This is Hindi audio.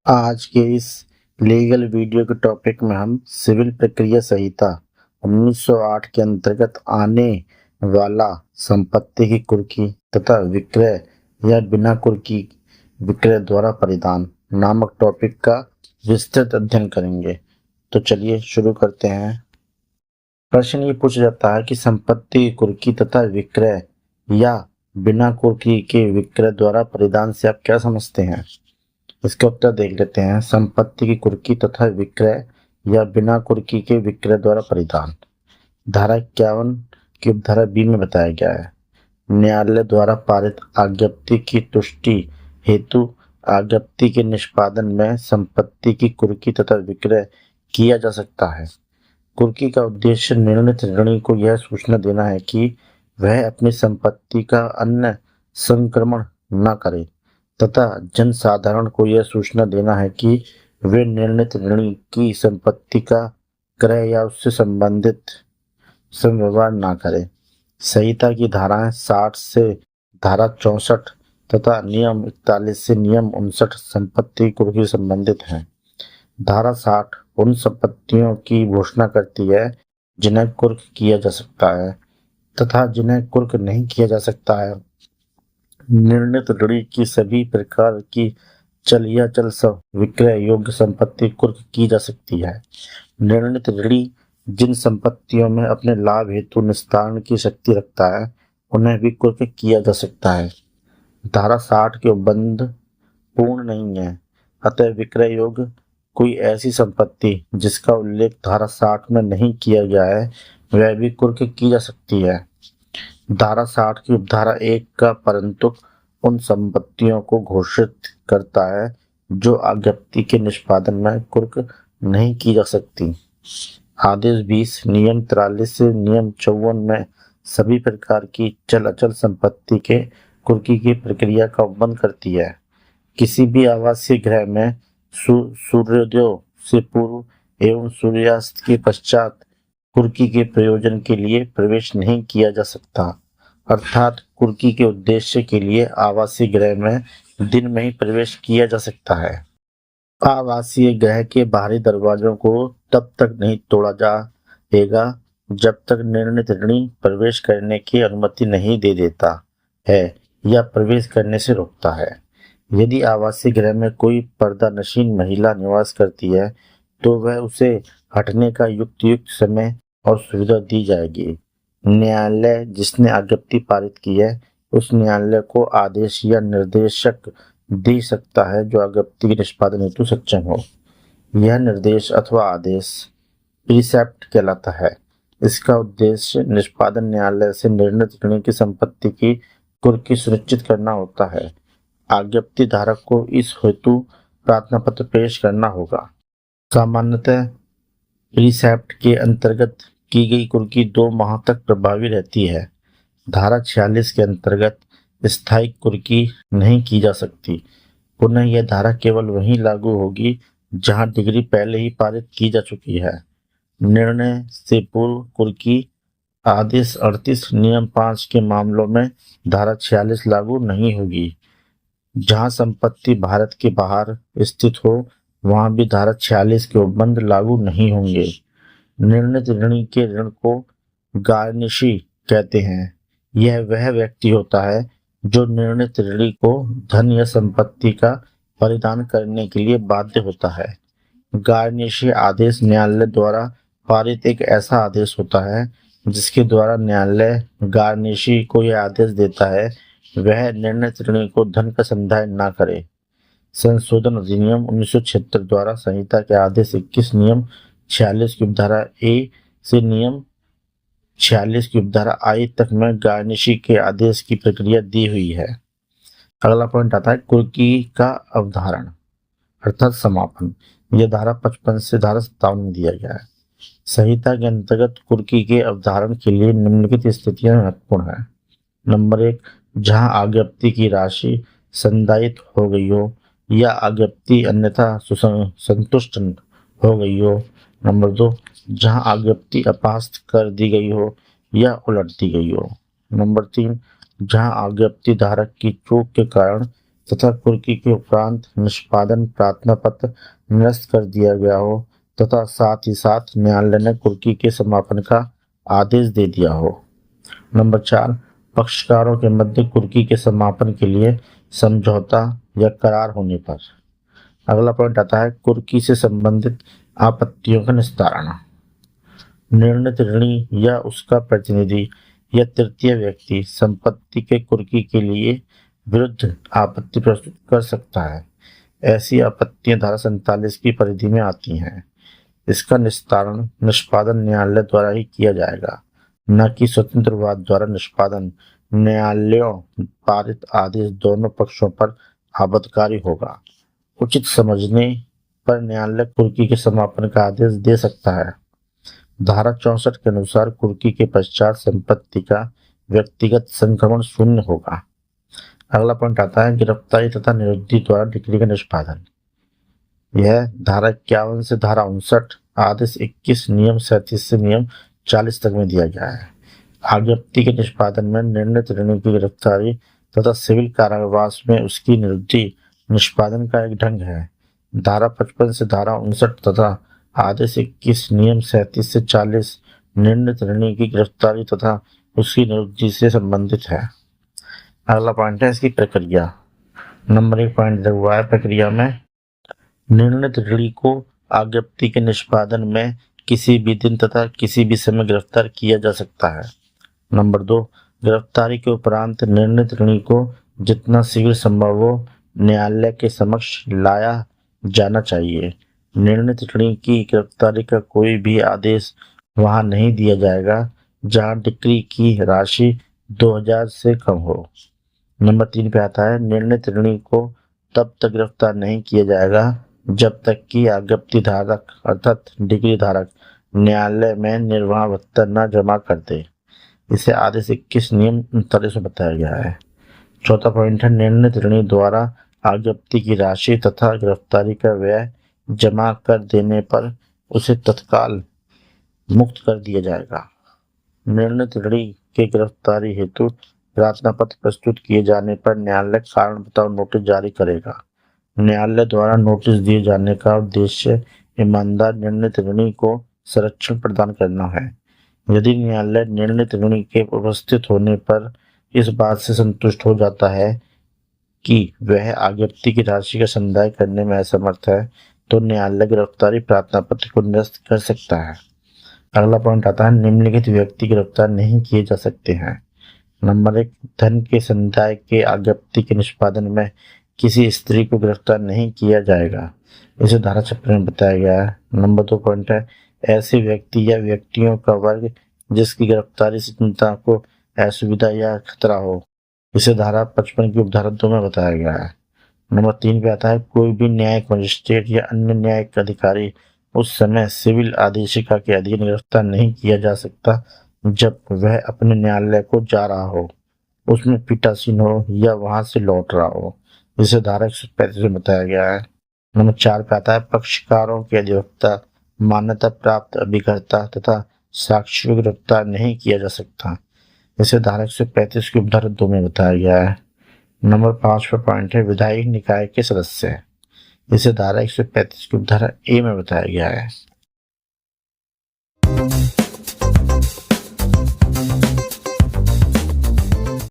आज के इस लीगल वीडियो के टॉपिक में हम सिविल प्रक्रिया संहिता 1908 के अंतर्गत आने वाला संपत्ति की कुर्की तथा विक्रय या बिना कुर्की विक्रय द्वारा परिधान नामक टॉपिक का विस्तृत अध्ययन करेंगे। तो चलिए शुरू करते हैं। प्रश्न ये पूछा जाता है कि संपत्ति की कुर्की तथा विक्रय या बिना कुर्की के विक्रय द्वारा परिधान से आप क्या समझते हैं। इसका उत्तर देख लेते हैं। संपत्ति की कुर्की तथा विक्रय या बिना कुर्की के विक्रय द्वारा परिधान धारा 51 की उपधारा बी में बताया गया है। न्यायालय द्वारा पारित आज्ञप्ति की तुष्टि हेतु आज्ञप्ति के निष्पादन में संपत्ति की कुर्की तथा विक्रय किया जा सकता है। कुर्की का उद्देश्य निर्णित ऋणी को यह सूचना देना है कि वह अपनी संपत्ति का अन्य संक्रमण न करे तथा जनसाधारण को यह सूचना देना है कि वे निर्णित ऋणी की संपत्ति का क्रय या उससे संबंधित संव्यवहार न करें। संहिता की धाराएं 60 से धारा 64 तथा नियम 41 से नियम 59 संपत्ति कुर्की से संबंधित हैं। धारा 60 उन संपत्तियों की घोषणा करती है जिन्हें कुर्क किया जा सकता है तथा जिन्हें कुर्क नहीं किया जा सकता है। निर्णित ऋणी की सभी प्रकार की चल या चल विक्रय योग्य संपत्ति कुर्क की जा सकती है। निर्णित ऋणी जिन संपत्तियों में अपने लाभ हेतु निस्तारण की शक्ति रखता है उन्हें भी कुर्क किया जा सकता है। धारा 60 के उपबंध पूर्ण नहीं है, अतः विक्रय योग्य कोई ऐसी संपत्ति जिसका उल्लेख धारा 60 में नहीं किया गया है वह भी कुर्क की जा सकती है। धारा 60 की उपधारा 1 का परंतु उन संपत्तियों को घोषित करता है जो आज्ञप्ति के निष्पादन में कुर्क नहीं की जा सकती। आदेश 20 नियम 43 से नियम 54 में सभी प्रकार की चल अचल संपत्ति के कुर्की की प्रक्रिया का उपबंध करती है। किसी भी आवासीय गृह में सूर्योदय से पूर्व एवं सूर्यास्त के पश्चात कुर्की के प्रयोजन के लिए प्रवेश नहीं किया जा सकता, अर्थात कुर्की के उद्देश्य के लिए आवासीय गृह में दिन में ही प्रवेश किया जा सकता है। आवासीय गृह के बाहरी दरवाजों को तब तक नहीं तोड़ा जाएगा जब तक निर्णित ऋणी प्रवेश करने की अनुमति नहीं दे देता है या प्रवेश करने से रोकता है। यदि आवासीय गृह में कोई पर्दानशीन महिला निवास करती है तो वह उसे हटने का युक्त समय और सुविधा दी जाएगी। न्यायालय जिसने आज्ञप्ति पारित की है उस न्यायालय को आदेश या निर्देशक दे सकता है जो आज्ञप्ति के निष्पादन हेतु सक्षम हो। यह निर्देश अथवा आदेश प्रीसेप्ट कहलाता है। इसका उद्देश्य निष्पादन न्यायालय से निर्णित ऋणी की संपत्ति की कुर्की सुनिश्चित करना होता है। आज्ञप्ति धारक को इस हेतु प्रार्थना पत्र पेश करना होगा। सामान्यतः प्रीसेप्ट के अंतर्गत की गई कुर्की 2 माह तक प्रभावी रहती है। धारा 46 के अंतर्गत स्थायी कुर्की नहीं की जा सकती। पुनः यह धारा केवल वहीं लागू होगी जहां डिग्री पहले ही पारित की जा चुकी है। निर्णय से पूर्व कुर्की आदेश 38 नियम 5 के मामलों में धारा 46 लागू नहीं होगी। जहां संपत्ति भारत के बाहर स्थित हो वहां भी धारा 46 के उपबंध लागू नहीं होंगे। निर्णित ऋणी के ऋण को गार्निशी कहते हैं। यह वह व्यक्ति होता है जो निर्णित ऋणी को धन या संपत्ति का परिधान करने के लिए बाध्य होता है। गार्निशी आदेश न्यायालय द्वारा पारित एक ऐसा आदेश होता है जिसके द्वारा न्यायालय गार्निशी को यह आदेश देता है वह निर्णित ऋणी को धन का संदाय न करे। संशोधन अधिनियम 1976 द्वारा संहिता के आदेश 21 नियम 46 की उपधारा ए से नियम 46 की उपधारा आई तक में गार्निशी के आदेश की प्रक्रिया दी हुई है। अगला पॉइंट आता है कुर्की का अवधारण अर्थात समापन। यह धारा 55 से धारा 57 में दिया गया है। संहिता के अंतर्गत कुर्की के अवधारण के लिए निम्नलिखित स्थितियां महत्वपूर्ण है। नंबर 1 जहां आज्ञप्ति की राशि संदायित हो गई हो या आज्ञप्ति अन्यथा संतुष्ट हो गई हो। नंबर 2 जहां आज्ञप्ति अपास्त कर दी गई हो या उलट दी गई हो। नंबर 3 जहां आज्ञप्ति धारक की चूक के कारण तथा कुर्की के उपरांत निष्पादन प्रार्थना पत्र निरस्त कर दिया गया हो तथा साथ ही साथ न्यायालय ने कुर्की के समापन का आदेश दे दिया हो। नंबर 4, पक्षकारों के मध्य कुर्की के समापन के लिए समझौता या करार होने पर। अगला पॉइंट आता है कुर्की से संबंधित आपत्तियों का निस्तारण। निर्णित ऋणी या उसका प्रतिनिधि या तृतीय व्यक्ति संपत्ति के कुर्की के लिए विरुद्ध आपत्ति प्रस्तुत कर सकता है। ऐसी आपत्तियां धारा 47 की परिधि में आती हैं। इसका निस्तारण निष्पादन न्यायालय द्वारा ही किया जाएगा, न कि स्वतंत्रवाद द्वारा निष्पादन। न्यायालयों पारित आदेश दोनों पक्षों पर आपत्तिकारी होगा। उचित समझने पर न्यायालय कुर्की के समापन का आदेश दे सकता है। धारा 64 के अनुसार कुर्की के पश्चात संपत्ति का व्यक्तिगत संक्रमण शून्य होगा। अगला पॉइंट आता है गिरफ्तारी तथा निरुद्धि द्वारा डिक्री का निष्पादन। यह धारा 51 से धारा 59, आदेश 21, नियम 37 से नियम 40 तक में दिया गया है। आज्ञप्ति के निष्पादन में निर्णित ऋणी की गिरफ्तारी तथा सिविल कारावास में उसकी निरुद्धि निष्पादन का एक ढंग है। धारा 55 से धारा 59 तथा आदेश 21, नियम 37 से 40 निर्णित ऋणी की गिरफ्तारी तथा उसकी निरुद्धि से संबंधित है। अगला पॉइंट है इसकी प्रक्रिया। नंबर 1 पॉइंट दिया हुआ है प्रक्रिया में निर्णित ऋणी को आज्ञप्ति के निष्पादन में किसी भी दिन तथा किसी भी समय गिरफ्तार किया जा सकता है। नंबर 2, गिरफ्तारी के उपरांत निर्णित ऋणी को जितना शीघ्र संभव हो न्यायालय के समक्ष लाया जाना चाहिए। निर्णित ऋणी की गिरफ्तारी का कोई भी आदेश वहां नहीं दिया जाएगा जहां डिक्री की राशि 2000 से कम हो। नंबर 3 पे आता है निर्णित ऋणी को तब तक गिरफ्तार नहीं किया जाएगा जब तक कि आज्ञप्ति धारक अर्थात डिक्री धारक न्यायालय में निर्वाह भत्ता न जमा कर दे। इसे आदेश 21, नियम 39 में बताया गया है। चौथा पॉइंट है निर्णित ऋणी द्वारा आज्ञप्ति की राशि तथा गिरफ्तारी का व्यय जमा कर देने पर उसे तत्काल मुक्त कर दिया जाएगा। निर्णित ऋणी के गिरफ्तारी हेतु प्रार्थना पत्र प्रस्तुत किए जाने पर न्यायालय कारण बताओ नोटिस जारी करेगा। न्यायालय द्वारा नोटिस दिए जाने का उद्देश्य ईमानदार निर्णित ऋणी को संरक्षण प्रदान करना है। यदि न्यायालय निर्णित ऋणी के उपस्थित होने पर इस बात से संतुष्ट हो जाता है कि वह आज्ञप्ति की राशि का संदाय करने में असमर्थ है तो न्यायालय गिरफ्तारी प्रार्थना पत्र को निरस्त कर सकता है। अगला पॉइंट आता है निम्नलिखित व्यक्ति गिरफ्तार नहीं किए जा सकते हैं। नंबर 1, धन के संदाय के आज्ञप्ति के निष्पादन में किसी स्त्री को गिरफ्तार नहीं किया जाएगा। इसे धारा 56 में बताया गया है। नंबर 2 पॉइंट है ऐसे व्यक्ति या व्यक्तियों का वर्ग जिसकी गिरफ्तारी से जनता को असुविधा या खतरा हो। इसे धारा 55 की उपधारा 2 में बताया गया है। नंबर 3 पे आता है कोई भी न्यायिक मजिस्ट्रेट या अन्य न्यायिक अधिकारी उस समय सिविल आदेशिका के अधीन गिरफ्तार नहीं किया जा सकता जब वह अपने न्यायालय को जा रहा हो, उसमें पीटासीन हो या वहां से लौट रहा हो। इसे धारा 135 में बताया गया है। नंबर 4 पे आता है पक्षकारों के अधिवक्ता, मान्यता प्राप्त अभिकर्ता तथा साक्षी को गिरफ्तार नहीं किया जा सकता। इसे धारा 135 की उपधारा 2 में बताया गया है। नंबर 5 पर पॉइंट है विधायी निकाय के सदस्य। इसे धारा 135 की उपधारा ए में बताया गया है।